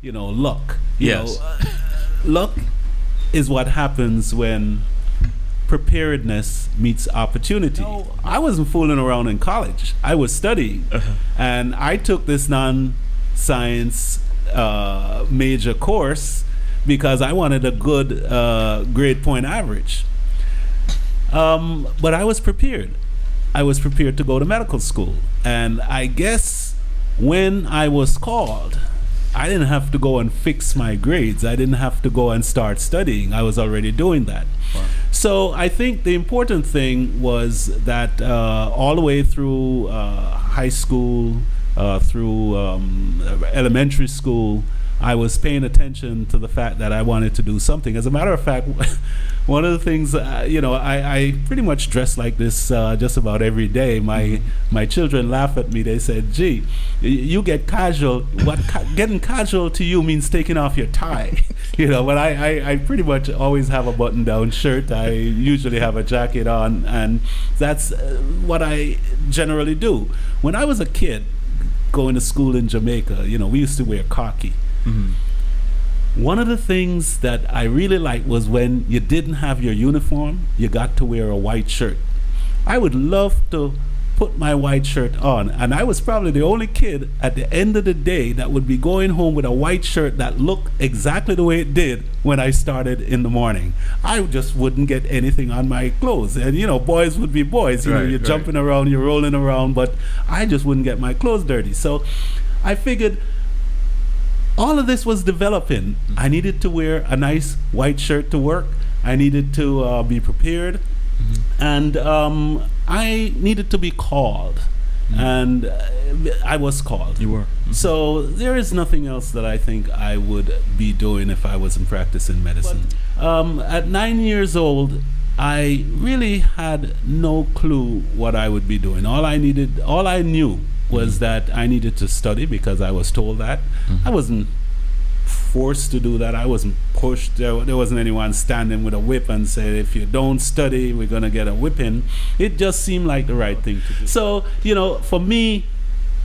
luck. Yes. Luck is what happens when preparedness meets opportunity. I wasn't fooling around in college. I was studying. And I took this non-science major course because I wanted a good grade point average. But I was prepared. I was prepared to go to medical school. And I guess when I was called, I didn't have to go and fix my grades. I didn't have to go and start studying. I was already doing that. Wow. So I think the important thing was that all the way through high school, through elementary school, I was paying attention to the fact that I wanted to do something. As a matter of fact, one of the things, I pretty much dress like this just about every day. My children laugh at me. They said, "Gee, you get casual. Getting casual to you means taking off your tie." But I pretty much always have a button-down shirt. I usually have a jacket on, and that's what I generally do. When I was a kid, going to school in Jamaica, we used to wear khaki. Mm-hmm. One of the things that I really liked was when you didn't have your uniform, you got to wear a white shirt. I would love to put my white shirt on, and I was probably the only kid at the end of the day that would be going home with a white shirt that looked exactly the way it did when I started in the morning. I just wouldn't get anything on my clothes, and boys would be boys. You're jumping around, you're rolling around, but I just wouldn't get my clothes dirty. So I figured all of this was developing. I needed to wear a nice white shirt to work. I needed to be prepared. Mm-hmm. And I needed to be called. Mm-hmm. And I was called. You were. Mm-hmm. So there is nothing else that I think I would be doing if I wasn't practicing medicine. At 9 years old, I really had no clue what I would be doing. All I knew was that I needed to study because I was told that. Mm-hmm. I wasn't forced to do that. I wasn't pushed. There wasn't anyone standing with a whip and said, if you don't study, we're going to get a whipping. It just seemed like the right thing to do. So, for me,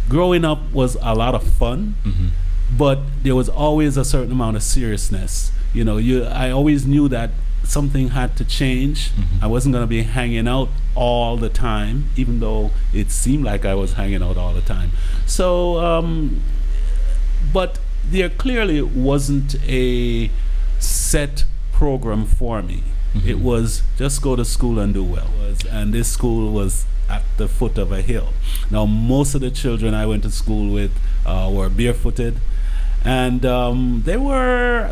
growing up was a lot of fun, mm-hmm. but there was always a certain amount of seriousness. I always knew that something had to change. Mm-hmm. I wasn't going to be hanging out all the time, even though it seemed like I was hanging out all the time. So, but there clearly wasn't a set program for me. Mm-hmm. It was just go to school and do well. And this school was at the foot of a hill. Now, most of the children I went to school with were barefooted, and they were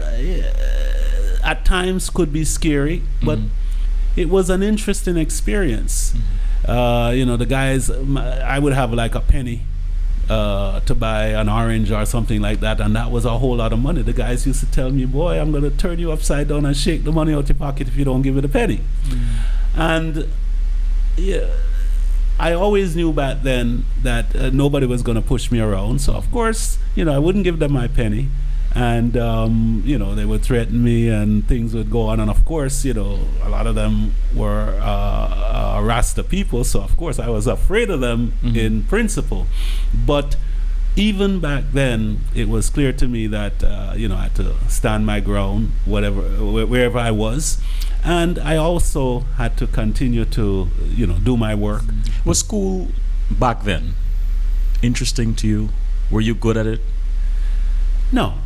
at times could be scary, but it was an interesting experience. Mm-hmm. The guys, I would have like a penny to buy an orange or something like that, and that was a whole lot of money. The guys used to tell me, "Boy, I'm going to turn you upside down and shake the money out your pocket if you don't give it a penny." Mm-hmm. And I always knew back then that nobody was going to push me around, so of course, I wouldn't give them my penny. And they would threaten me, and things would go on. And of course, a lot of them were Rasta people, so of course I was afraid of them in principle. But even back then, it was clear to me that I had to stand my ground, wherever I was, and I also had to continue to do my work. Was school back then interesting to you? Were you good at it? No.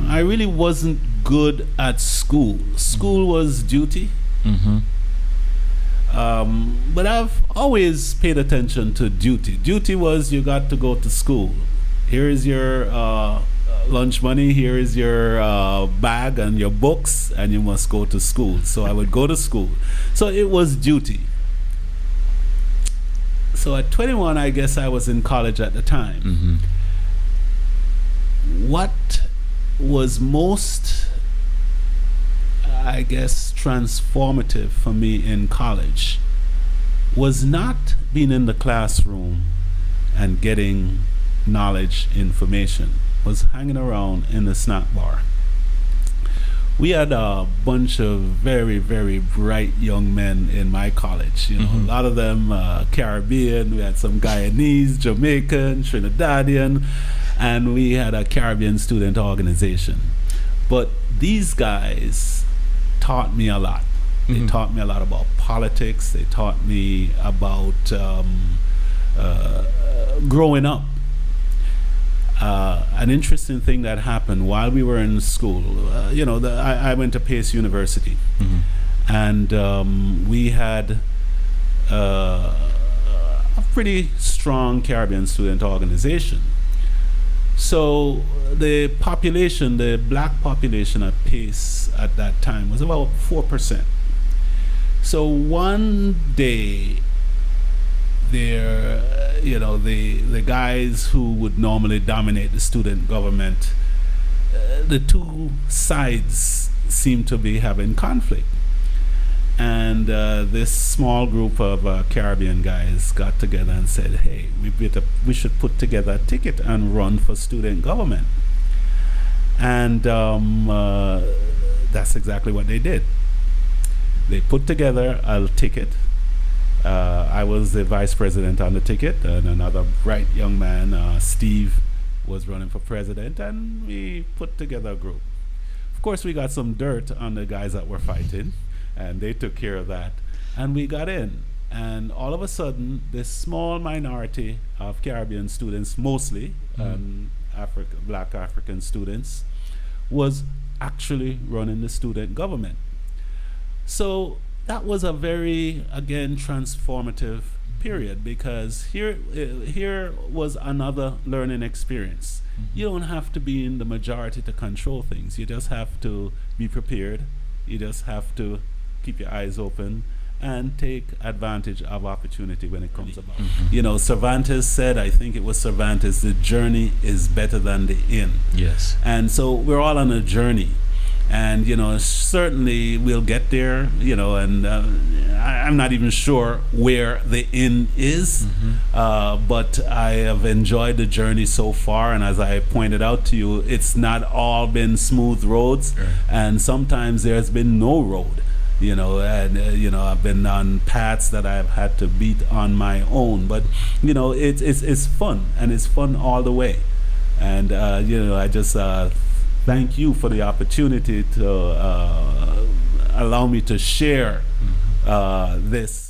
I really wasn't good at school. School was duty. Mm-hmm. But I've always paid attention to duty. Duty was you got to go to school. Here is your lunch money. Here is your bag and your books, and you must go to school. So I would go to school. So it was duty. So at 21, I guess I was in college at the time. Mm-hmm. What was most, I guess, transformative for me in college was not being in the classroom and getting knowledge, information, was hanging around in the snack bar. We had a bunch of very, very bright young men in my college. A lot of them Caribbean. We had some Guyanese, Jamaican, Trinidadian. and we had a Caribbean student organization. But these guys taught me a lot. They taught me a lot about politics. They taught me about growing up. An interesting thing that happened while we were in school, I went to Pace University, and we had a pretty strong Caribbean student organization. So the population, the black population at Pace at that time was about 4%. So one day, the guys who would normally dominate the student government, the two sides seem to be having conflict. And this small group of Caribbean guys got together and said, hey, we should put together a ticket and run for student government. And that's exactly what they did. They put together a ticket. I was the vice president on the ticket, and another bright young man, Steve, was running for president, and we put together a group. Of course, we got some dirt on the guys that were fighting, and they took care of that, and we got in. And all of a sudden, this small minority of Caribbean students, mostly black African students, was actually running the student government. So that was a very, again, transformative period, because here was another learning experience. You don't have to be in the majority to control things. You just have to be prepared. You just have to keep your eyes open and take advantage of opportunity when it comes about. Cervantes said, I think it was Cervantes, the journey is better than the end. Yes. And so we're all on a journey. And, certainly we'll get there, and I'm not even sure where the inn is, but I have enjoyed the journey so far. And as I pointed out to you, it's not all been smooth roads, and sometimes there's been no road, I've been on paths that I've had to beat on my own. But, it's fun, and it's fun all the way. And, I just thank you for the opportunity to allow me to share this